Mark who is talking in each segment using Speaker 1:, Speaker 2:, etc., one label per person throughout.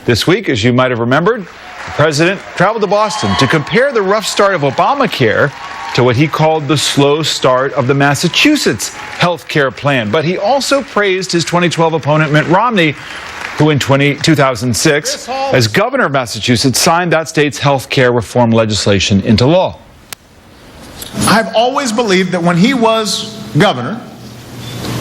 Speaker 1: This week, as you might have remembered, the president traveled to Boston to compare the rough start of Obamacare to what he called the slow start of the Massachusetts health care plan. But he also praised his 2012 opponent, Mitt Romney, who in 2006, as governor of Massachusetts, signed that state's health care reform legislation into law.
Speaker 2: I've always believed that when he was governor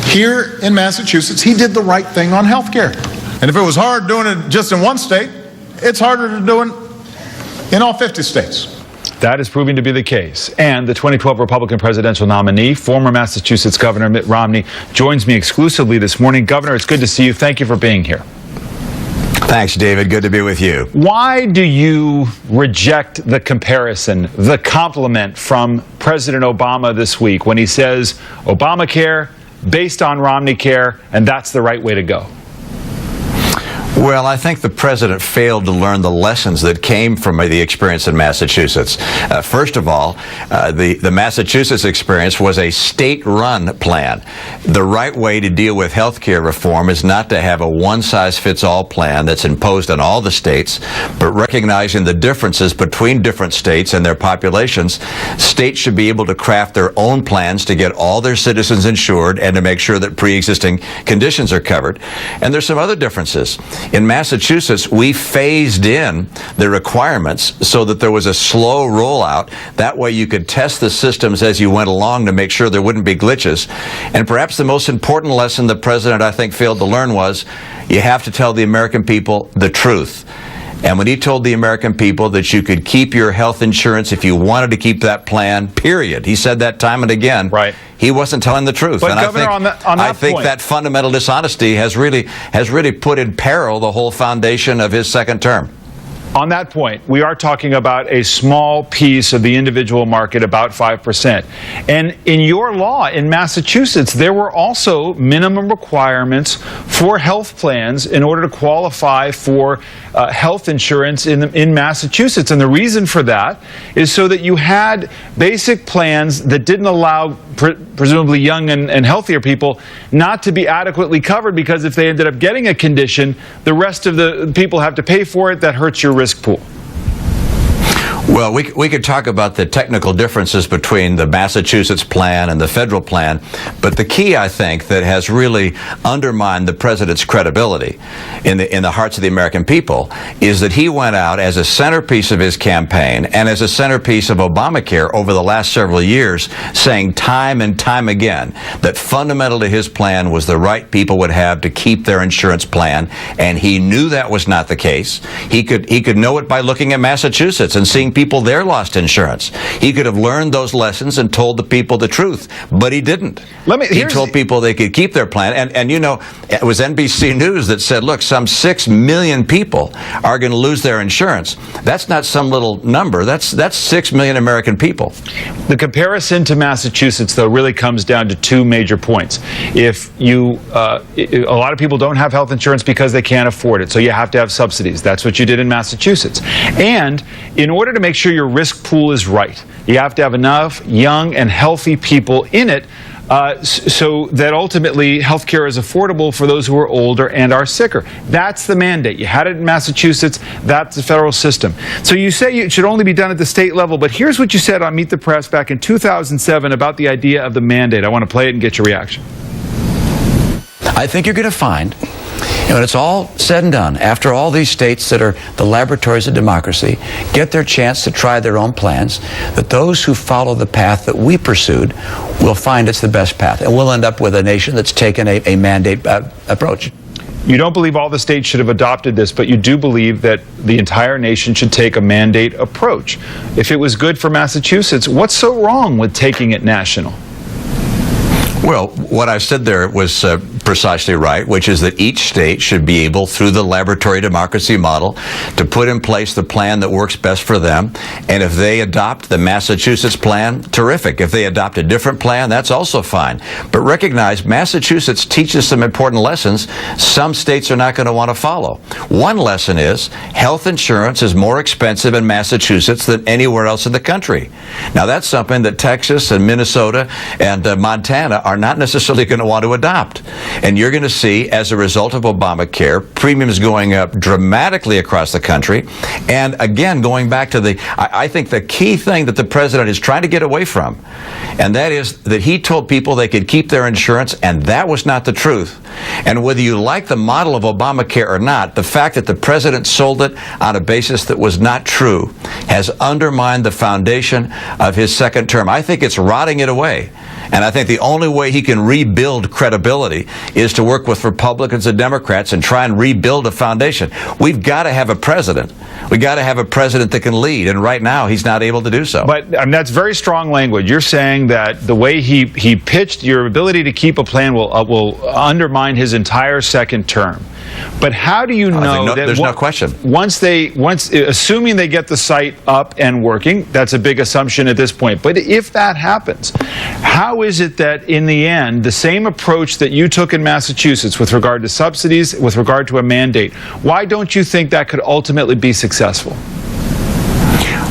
Speaker 2: here in Massachusetts, he did the right thing on health care. And if it was hard doing it just in one state, it's harder to do it in all 50 states.
Speaker 1: That is proving to be the case. And the 2012 Republican presidential nominee, former Massachusetts Governor Mitt Romney, joins me exclusively this morning. Governor, it's good to see you. Thank you for being here.
Speaker 3: Thanks, David. Good to be with you.
Speaker 1: Why do you reject the comparison, the compliment from President Obama this week when he says Obamacare based on Romney care, and that's the right way to go?
Speaker 3: Well, I think the president failed to learn the lessons that came from the experience in Massachusetts. First of all, the Massachusetts experience was a state-run plan. The right way to deal with health care reform is not to have a one-size-fits-all plan that's imposed on all the states, but recognizing the differences between different states and their populations. States should be able to craft their own plans to get all their citizens insured and to make sure that pre-existing conditions are covered. And there's some other differences. In Massachusetts, we phased in the requirements so that there was a slow rollout. That way you could test the systems as you went along to make sure there wouldn't be glitches. And perhaps the most important lesson the president, I think, failed to learn was you have to tell the American people the truth. And when he told the American people that you could keep your health insurance if you wanted to keep that plan, period. He said that time and again.
Speaker 1: Right.
Speaker 3: He wasn't telling the truth.
Speaker 1: But
Speaker 3: and
Speaker 1: Governor,
Speaker 3: I think that fundamental dishonesty has really put in peril the whole foundation of his second term.
Speaker 1: On that point, we are talking about a small piece of the individual market, about 5%. And in your law in Massachusetts, there were also minimum requirements for health plans in order to qualify for health insurance in Massachusetts. And the reason for that is so that you had basic plans that didn't allow presumably young and healthier people not to be adequately covered, because if they ended up getting a condition, the rest of the people have to pay for it. That hurts your risk pool.
Speaker 3: Well, we could talk about the technical differences between the Massachusetts plan and the federal plan, but the key, I think, that has really undermined the president's credibility in the hearts of the American people is that he went out as a centerpiece of his campaign and as a centerpiece of Obamacare over the last several years, saying time and time again that fundamental to his plan was the right people would have to keep their insurance plan, and he knew that was not the case. He could know it by looking at Massachusetts and seeing people there lost insurance. He could have learned those lessons and told the people the truth, but he didn't. He told people they could keep their plan, and you know, it was NBC News that said, look, some 6 million people are going to lose their insurance. That's not some little number. That's 6 million American people.
Speaker 1: The comparison to Massachusetts, though, really comes down to two major points. If you, a lot of people don't have health insurance because they can't afford it, so you have to have subsidies. That's what you did in Massachusetts. And in order to make sure your risk pool is right, you have to have enough young and healthy people in it so that ultimately health care is affordable for those who are older and are sicker. That's the mandate. You had it in Massachusetts. That's the federal system. So you say it should only be done at the state level, but here's what you said on Meet the Press back in 2007 about the idea of the mandate. I want to play it and get your reaction.
Speaker 4: I think you're going to find, when it's all said and done, after all these states that are the laboratories of democracy get their chance to try their own plans, that those who follow the path that we pursued will find it's the best path. And we'll end up with a nation that's taken a mandate approach.
Speaker 1: You don't believe all the states should have adopted this, but you do believe that the entire nation should take a mandate approach. If it was good for Massachusetts, what's so wrong with taking it national?
Speaker 3: Well, what I said there was precisely right, which is that each state should be able, through the laboratory democracy model, to put in place the plan that works best for them. And if they adopt the Massachusetts plan, terrific. If they adopt a different plan, that's also fine. But recognize Massachusetts teaches some important lessons some states are not going to want to follow. One lesson is health insurance is more expensive in Massachusetts than anywhere else in the country. Now, that's something that Texas and Minnesota and Montana are not necessarily going to want to adopt. And you're going to see, as a result of Obamacare, premiums going up dramatically across the country. And again, going back to I think the key thing that the president is trying to get away from, and that is that he told people they could keep their insurance, and that was not the truth. And whether you like the model of Obamacare or not, the fact that the president sold it on a basis that was not true has undermined the foundation of his second term. I think it's rotting it away. And I think the only way he can rebuild credibility is to work with Republicans and Democrats and try and rebuild a foundation. We've got to have a president. We've got to have a president that can lead. And right now, he's not able to do so.
Speaker 1: But that's very strong language. You're saying that the way he pitched your ability to keep a plan will undermine his entire second term. But how do you know that?
Speaker 3: There's no question.
Speaker 1: Assuming they get the site up and working, that's a big assumption at this point. But if that happens, how is it that in the end, the same approach that you took in Massachusetts with regard to subsidies, with regard to a mandate, why don't you think that could ultimately be successful?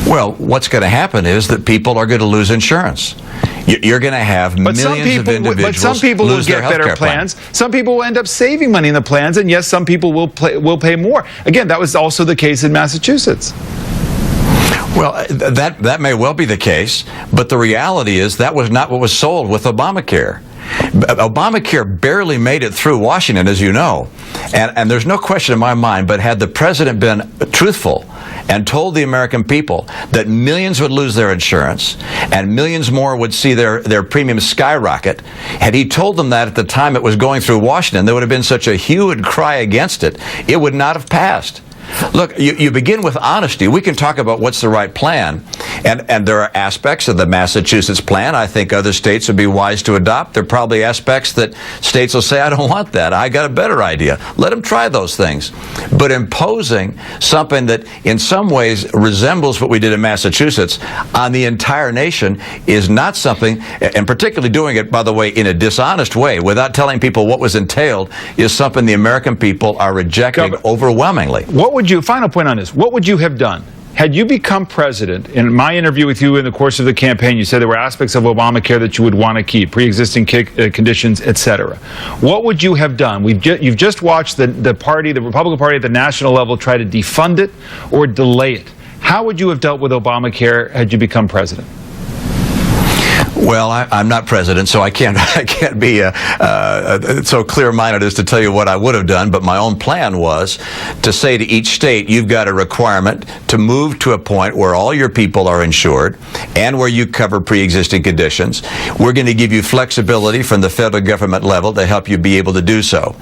Speaker 3: Well, what's going to happen is that people are going to lose insurance. You're going to have millions of individuals
Speaker 1: but some people will get better plans. Some people will end up saving money in the plans, and yes, some people will pay more. Again, that was also the case in Massachusetts.
Speaker 3: Well, that may well be the case, but the reality is that was not what was sold with Obamacare. Obamacare barely made it through Washington, as you know, and there's no question in my mind, but had the president been truthful and told the American people that millions would lose their insurance and millions more would see their premiums skyrocket, had he told them that at the time it was going through Washington, there would have been such a hue and cry against it, it would not have passed. Look, you begin with honesty. We can talk about what's the right plan, and there are aspects of the Massachusetts plan I think other states would be wise to adopt. There are probably aspects that states will say, I don't want that. I got a better idea. Let them try those things. But imposing something that in some ways resembles what we did in Massachusetts on the entire nation is not something, and particularly doing it, by the way, in a dishonest way, without telling people what was entailed, is something the American people are rejecting overwhelmingly.
Speaker 1: Final point on this, what would you have done? Had you become president, in my interview with you in the course of the campaign, you said there were aspects of Obamacare that you would want to keep, pre-existing conditions, etc. What would you have done? You've just watched the Republican Party at the national level try to defund it or delay it. How would you have dealt with Obamacare had you become president?
Speaker 3: Well, I'm not president, so I can't be so clear-minded as to tell you what I would have done, but my own plan was to say to each state, you've got a requirement to move to a point where all your people are insured and where you cover pre-existing conditions. We're going to give you flexibility from the federal government level to help you be able to do so.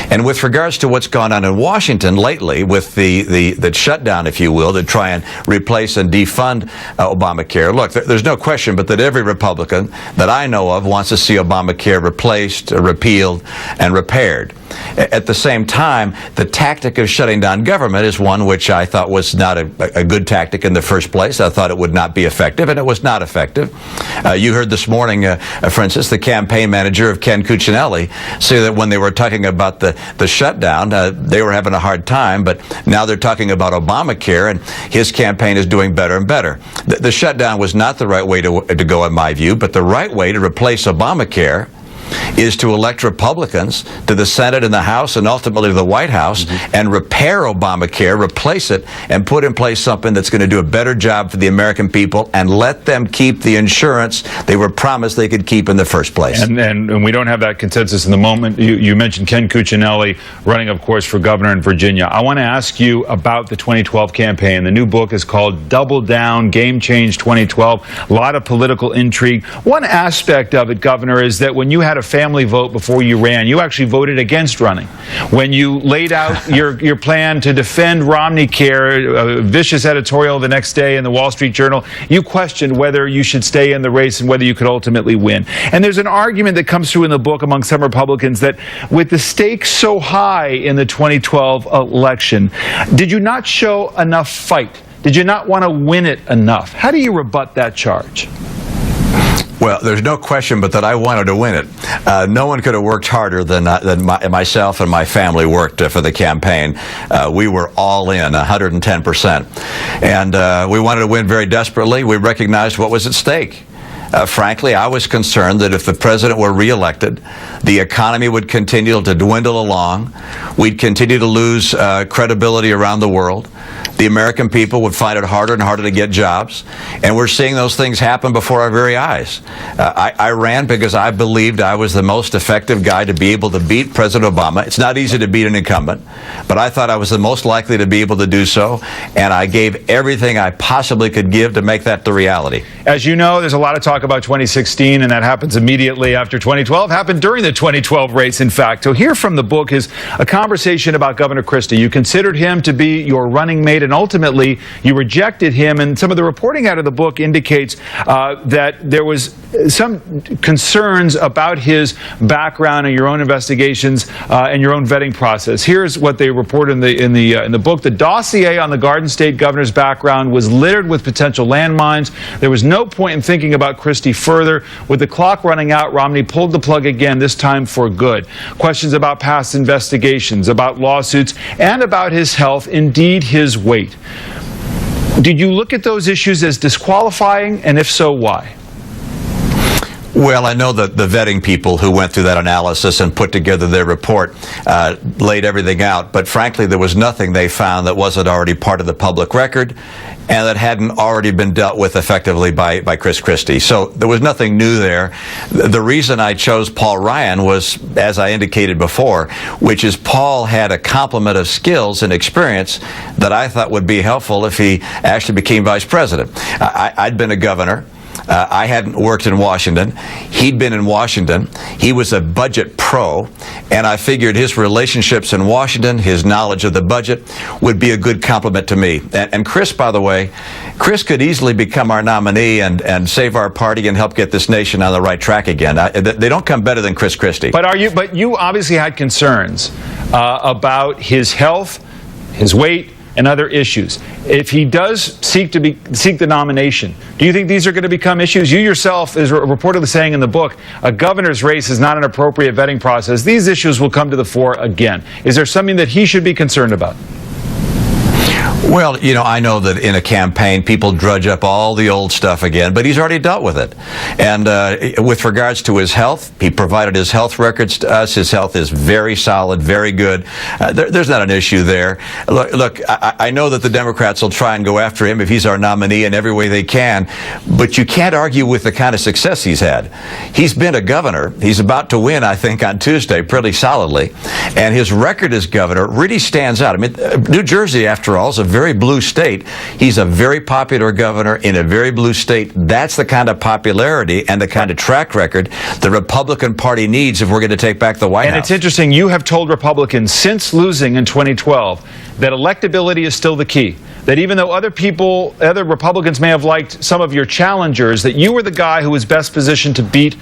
Speaker 3: And with regards to what's gone on in Washington lately with the shutdown, if you will, to try and replace and defund Obamacare, look, there's no question but that every Republican that I know of wants to see Obamacare replaced, repealed, and repaired. At the same time, the tactic of shutting down government is one which I thought was not a good tactic in the first place. I thought it would not be effective, and it was not effective. You heard this morning, for instance, the campaign manager of Ken Cuccinelli say that when they were talking about the shutdown, they were having a hard time, but now they're talking about Obamacare, and his campaign is doing better and better. The shutdown was not the right way to go, in my view, but the right way to replace Obamacare is to elect Republicans to the Senate and the House and ultimately to the White House and repair Obamacare, replace it, and put in place something that's going to do a better job for the American people and let them keep the insurance they were promised they could keep in the first place.
Speaker 1: And we don't have that consensus in the moment. You mentioned Ken Cuccinelli running, of course, for governor in Virginia. I want to ask you about the 2012 campaign. The new book is called Double Down, Game Change 2012. A lot of political intrigue. One aspect of it, Governor, is that when you had a family vote before you ran, you actually voted against running. When you laid out your plan to defend Romney Care, a vicious editorial the next day in the Wall Street Journal, you questioned whether you should stay in the race and whether you could ultimately win. And there's an argument that comes through in the book among some Republicans that with the stakes so high in the 2012 election, did you not show enough fight? Did you not want to win it enough? How do you rebut that charge?
Speaker 3: Well, there's no question but that I wanted to win it. No one could have worked harder than myself and my family worked for the campaign. We were all in, 110%. And we wanted to win very desperately. We recognized what was at stake. Frankly, I was concerned that if the president were reelected, the economy would continue to dwindle along. We'd continue to lose credibility around the world. The American people would find it harder and harder to get jobs. And we're seeing those things happen before our very eyes. I ran because I believed I was the most effective guy to be able to beat President Obama. It's not easy to beat an incumbent, but I thought I was the most likely to be able to do so. And I gave everything I possibly could give to make that the reality.
Speaker 1: As you know, there's a lot of talk about 2016, and that happens immediately after 2012, happened during the 2012 race, in fact. So here from the book is a conversation about Governor Christie. You considered him to be your running mate, and ultimately you rejected him. And some of the reporting out of the book indicates that there was some concerns about his background and your own investigations and your own vetting process. Here's what they report in the book. The dossier on the Garden State governor's background was littered with potential landmines. There was no point in thinking about Christie further. With the clock running out, Romney pulled the plug again, this time for good. Questions about past investigations, about lawsuits, and about his health, indeed his weight. Did you look at those issues as disqualifying, and if so, why?
Speaker 3: Well, I know that the vetting people who went through that analysis and put together their report laid everything out, but frankly, there was nothing they found that wasn't already part of the public record and that hadn't already been dealt with effectively by Chris Christie. So there was nothing new there. The reason I chose Paul Ryan was, as I indicated before, which is Paul had a complement of skills and experience that I thought would be helpful if he actually became vice president. I'd been a governor. I hadn't worked in Washington. He'd been in Washington. He was a budget pro, and I figured his relationships in Washington, his knowledge of the budget, would be a good compliment to me. And Chris, by the way, Chris could easily become our nominee and save our party and help get this nation on the right track again. They don't come better than Chris Christie.
Speaker 1: But you obviously had concerns about his health, his weight, and other issues. If he does seek the nomination, do you think these are going to become issues? You yourself is reportedly saying in the book, a governor's race is not an appropriate vetting process. These issues will come to the fore again. Is there something that he should be concerned about?
Speaker 3: Well, you know, I know that in a campaign, people drudge up all the old stuff again, but he's already dealt with it. And with regards to his health, he provided his health records to us. His health is very solid, very good. There's not an issue there. Look, I know that the Democrats will try and go after him if he's our nominee in every way they can, but you can't argue with the kind of success he's had. He's been a governor. He's about to win, I think, on Tuesday pretty solidly. And his record as governor really stands out. I mean, New Jersey, after all, is a very blue state. He's a very popular governor in a very blue state. That's the kind of popularity and the kind of track record the Republican Party needs if we're going to take back the White House.
Speaker 1: And it's interesting, you have told Republicans since losing in 2012 that electability is still the key. That even though other Republicans may have liked some of your challengers, that you were the guy who was best positioned to beat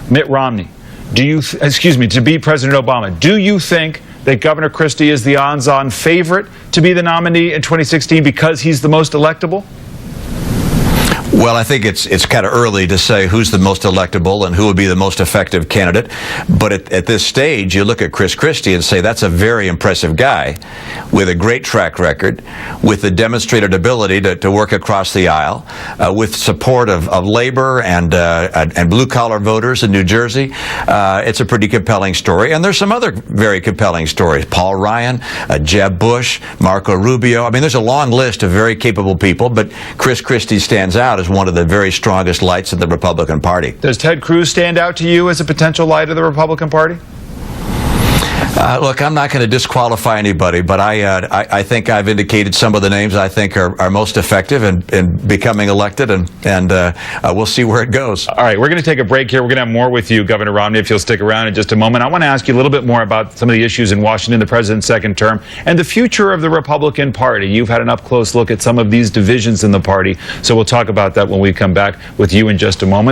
Speaker 1: Mitt Romney. To beat President Obama. Do you think that Governor Christie is the odds-on favorite to be the nominee in 2016 because he's the most electable?
Speaker 3: Well, I think it's kind of early to say who's the most electable and who would be the most effective candidate. But at this stage, you look at Chris Christie and say that's a very impressive guy with a great track record, with the demonstrated ability to work across the aisle, with support of labor and blue-collar voters in New Jersey. It's a pretty compelling story. And there's some other very compelling stories. Paul Ryan, Jeb Bush, Marco Rubio. I mean, there's a long list of very capable people, but Chris Christie stands out as one of the very strongest lights of the Republican Party.
Speaker 1: Does Ted Cruz stand out to you as a potential light of the Republican Party?
Speaker 3: Look, I'm not going to disqualify anybody, but I think I've indicated some of the names I think are most effective in becoming elected, and we'll see where it goes.
Speaker 1: All right, we're going to take a break here. We're going to have more with you, Governor Romney, if you'll stick around in just a moment. I want to ask you a little bit more about some of the issues in Washington, the president's second term, and the future of the Republican Party. You've had an up-close look at some of these divisions in the party, so we'll talk about that when we come back with you in just a moment.